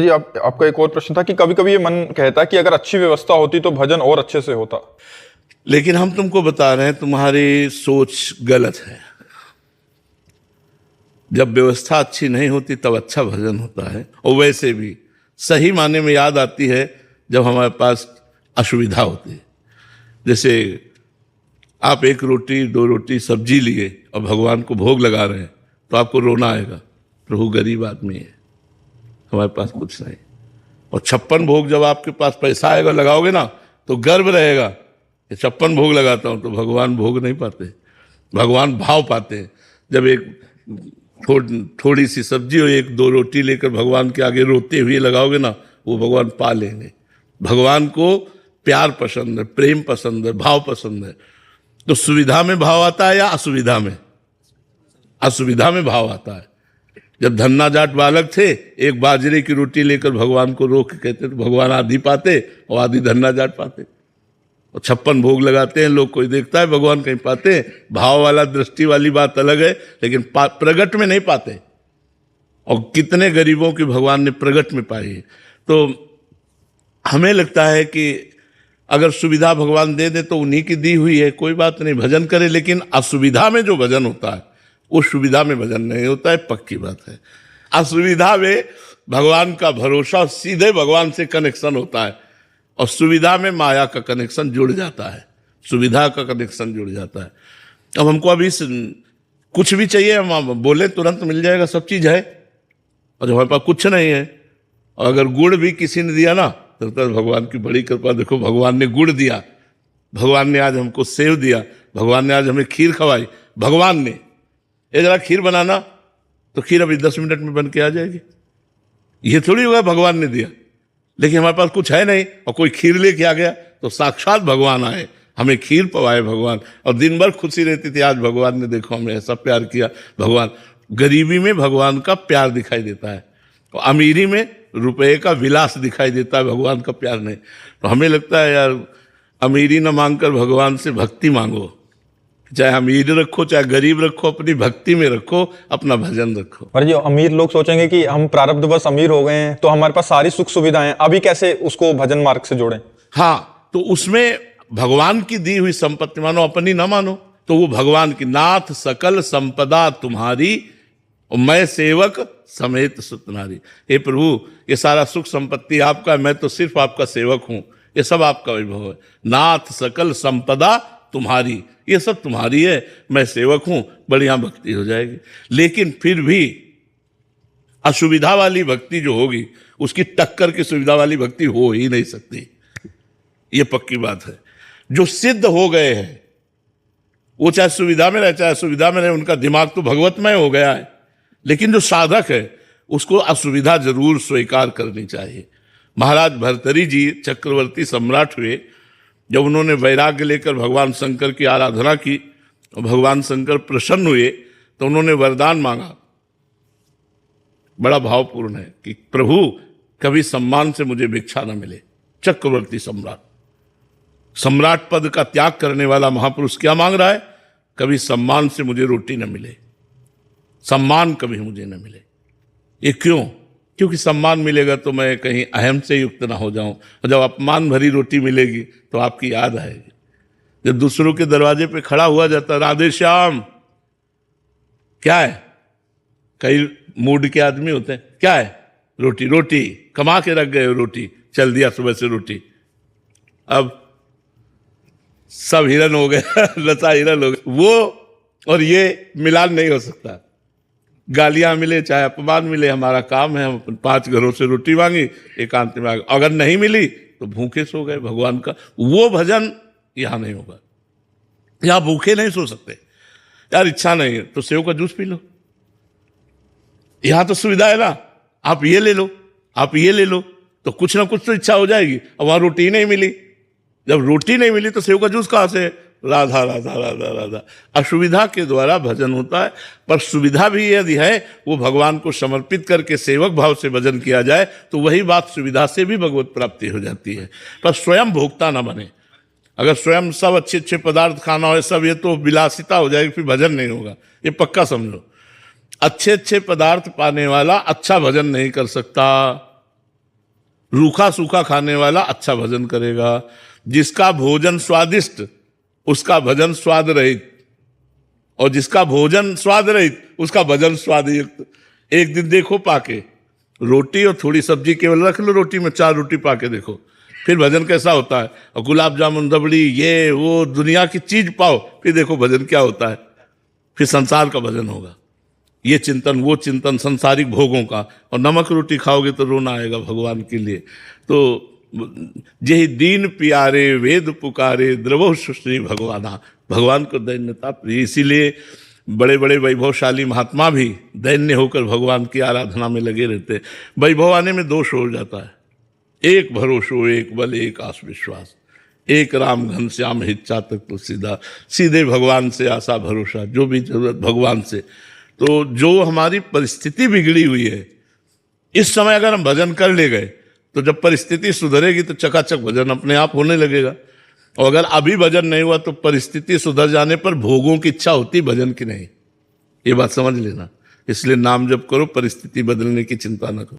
जी आपका एक और प्रश्न था कि कभी कभी ये मन कहता है कि अगर अच्छी व्यवस्था होती तो भजन और अच्छे से होता। लेकिन हम तुमको बता रहे हैं तुम्हारी सोच गलत है। जब व्यवस्था अच्छी नहीं होती तब अच्छा भजन होता है, और वैसे भी सही माने में याद आती है जब हमारे पास असुविधा होती है। जैसे आप एक रोटी दो रोटी सब्जी लिए और भगवान को भोग लगा रहे हैं तो आपको रोना आएगा, प्रभु गरीब आदमी है, हमारे पास कुछ नहीं। और 56 भोग जब आपके पास पैसा आएगा लगाओगे ना तो गर्व रहेगा कि 56 भोग लगाता हूं। तो भगवान भोग नहीं पाते, भगवान भाव पाते हैं। जब एक थोड़ी सी सब्जी और एक दो रोटी लेकर भगवान के आगे रोते हुए लगाओगे ना, वो भगवान पा लेंगे। भगवान को प्यार पसंद है, प्रेम पसंद है, भाव पसंद है। तो सुविधा में भाव आता है या असुविधा में? असुविधा में भाव आता है। जब धन्ना जाट बालक थे, एक बाजरे की रोटी लेकर भगवान को रोक के कहते तो भगवान आधी पाते और आधी धन्ना जाट पाते। और 56 भोग लगाते हैं लोग, कोई देखता है भगवान कहीं पाते हैं। भाव वाला दृष्टि वाली बात अलग है, लेकिन प्रगट में नहीं पाते। और कितने गरीबों की भगवान ने प्रगट में पाई है। तो हमें लगता है कि अगर सुविधा भगवान दे दे तो उन्हीं की दी हुई है, कोई बात नहीं, भजन करे। लेकिन असुविधा में जो भजन होता है वो सुविधा में भजन नहीं होता है, पक्की बात है। असुविधा में भगवान का भरोसा, सीधे भगवान से कनेक्शन होता है, और सुविधा में माया का कनेक्शन जुड़ जाता है, सुविधा का कनेक्शन जुड़ जाता है। अब हमको अभी कुछ भी चाहिए, हम बोले तुरंत मिल जाएगा, सब चीज़ है। और जब हमारे पास कुछ नहीं है, और अगर गुड़ भी किसी ने दिया ना तो भगवान की बड़ी कृपा, देखो भगवान ने गुड़ दिया, भगवान ने आज हमको सेव दिया, भगवान ने आज हमें खीर खवाई। भगवान ने ये जरा खीर बनाना, तो खीर अभी 10 मिनट में बन के आ जाएगी। ये थोड़ी होगा भगवान ने दिया। लेकिन हमारे पास कुछ है नहीं और कोई खीर लेके आ गया, तो साक्षात भगवान आए, हमें खीर पवाए भगवान। और दिन भर खुशी रहती थी, आज भगवान ने देखो हमें ऐसा प्यार किया। भगवान, गरीबी में भगवान का प्यार दिखाई देता है, और अमीरी में रुपए का विलास दिखाई देता है, भगवान का प्यार नहीं। तो हमें लगता है यार, अमीरी न मांगकर भगवान से भक्ति मांगो। चाहे अमीर रखो चाहे गरीब रखो, अपनी भक्ति में रखो, अपना भजन रखो। पर जो अमीर लोग सोचेंगे कि हम प्रारब्धवश अमीर हो गए हैं तो हमारे पास सारी सुख सुविधाएं, अभी कैसे उसको भजन मार्ग से जोड़ें? हाँ, तो उसमें भगवान की दी हुई संपत्ति मानो, अपनी ना मानो। तो वो भगवान की, नाथ सकल संपदा तुम्हारी और मैं सेवक समेत सुतनारी। हे प्रभु, ये सारा सुख संपत्ति आपका है, मैं तो सिर्फ आपका सेवक हूं, ये सब आपका वैभव है। नाथ सकल संपदा तुम्हारी, ये सब तुम्हारी है, मैं सेवक हूं, बढ़िया भक्ति हो जाएगी। लेकिन फिर भी असुविधा वाली भक्ति जो होगी, उसकी टक्कर की सुविधा वाली भक्ति हो ही नहीं सकती, ये पक्की बात है। जो सिद्ध हो गए हैं वो चाहे सुविधा में रहे चाहे असुविधा में रहे, उनका दिमाग तो भगवतमय हो गया है। लेकिन जो साधक है उसको असुविधा जरूर स्वीकार करनी चाहिए। महाराज भर्तरी जी चक्रवर्ती सम्राट हुए, जब उन्होंने वैराग्य लेकर भगवान शंकर की आराधना की और भगवान शंकर प्रसन्न हुए, तो उन्होंने वरदान मांगा, बड़ा भावपूर्ण है, कि प्रभु कभी सम्मान से मुझे भिक्षा न मिले। चक्रवर्ती सम्राट, सम्राट पद का त्याग करने वाला महापुरुष क्या मांग रहा है? कभी सम्मान से मुझे रोटी न मिले, सम्मान कभी मुझे न मिले। ये क्यों? क्योंकि सम्मान मिलेगा तो मैं कहीं अहम से युक्त ना हो जाऊं, और जब अपमान भरी रोटी मिलेगी तो आपकी याद आएगी। जब दूसरों के दरवाजे पे खड़ा हुआ जाता, राधे श्याम, क्या है? कई मूड के आदमी होते हैं, क्या है? रोटी, रोटी कमा के रख गए, रोटी चल दिया सुबह से रोटी। अब सब हिरन हो गए लता हिरन हो गए। वो और ये मिलान नहीं हो सकता। गालियां मिले चाहे अपमान मिले, हमारा काम है, हम 5 घरों से रोटी मांगी, एकांत में अगर नहीं मिली तो भूखे सो गए। भगवान का वो भजन यहां नहीं होगा। यहां भूखे नहीं सो सकते। यार इच्छा नहीं है तो सेव का जूस पी लो, यहां तो सुविधा है ना, आप ये ले लो, आप ये ले लो, तो कुछ ना कुछ तो इच्छा हो जाएगी। अब वहां रोटी नहीं मिली, जब रोटी नहीं मिली तो सेव का जूस कहां से? राधा राधा राधा राधा। असुविधा के द्वारा भजन होता है, पर सुविधा भी यदि है वो भगवान को समर्पित करके सेवक भाव से भजन किया जाए तो वही बात सुविधा से भी भगवत प्राप्ति हो जाती है। पर स्वयं भोक्ता ना बने। अगर स्वयं सब अच्छे अच्छे पदार्थ खाना हो सब, ये तो विलासिता हो जाएगी, फिर भजन नहीं होगा, ये पक्का समझो। अच्छे अच्छे पदार्थ पाने वाला अच्छा भजन नहीं कर सकता। रूखा सूखा खाने वाला अच्छा भजन करेगा। जिसका भोजन स्वादिष्ट उसका भजन स्वाद रहित, और जिसका भोजन स्वाद रहित उसका भजन स्वाद युक्त। एक दिन देखो पाके, रोटी और थोड़ी सब्जी केवल रख लो, रोटी में 4 रोटी पाके देखो, फिर भजन कैसा होता है। और गुलाब जामुन रबड़ी ये वो दुनिया की चीज पाओ, फिर देखो भजन क्या होता है। फिर संसार का भजन होगा, ये चिंतन वो चिंतन संसारिक भोगों का। और नमक रोटी खाओगे तो रोना आएगा भगवान के लिए। तो यही दीन प्यारे वेद पुकारे द्रवो श्री भगवाना, भगवान को दैन्यता प्रिय। इसीलिए बड़े बड़े वैभवशाली महात्मा भी दैन्य होकर भगवान की आराधना में लगे रहते। वैभव आने में 2 हो जाता है, एक भरोसो एक बल एक आस विश्वास, एक राम घनश्याम हित चातक तो सीधे भगवान से आशा भरोसा, जो भी जरूरत भगवान से। तो जो हमारी परिस्थिति बिगड़ी हुई है, इस समय अगर हम भजन कर ले गए तो जब परिस्थिति सुधरेगी तो चकाचक भजन अपने आप होने लगेगा। और अगर अभी भजन नहीं हुआ तो परिस्थिति सुधर जाने पर भोगों की इच्छा होती, भजन की नहीं। ये बात समझ लेना। इसलिए नाम जप करो, परिस्थिति बदलने की चिंता न करो।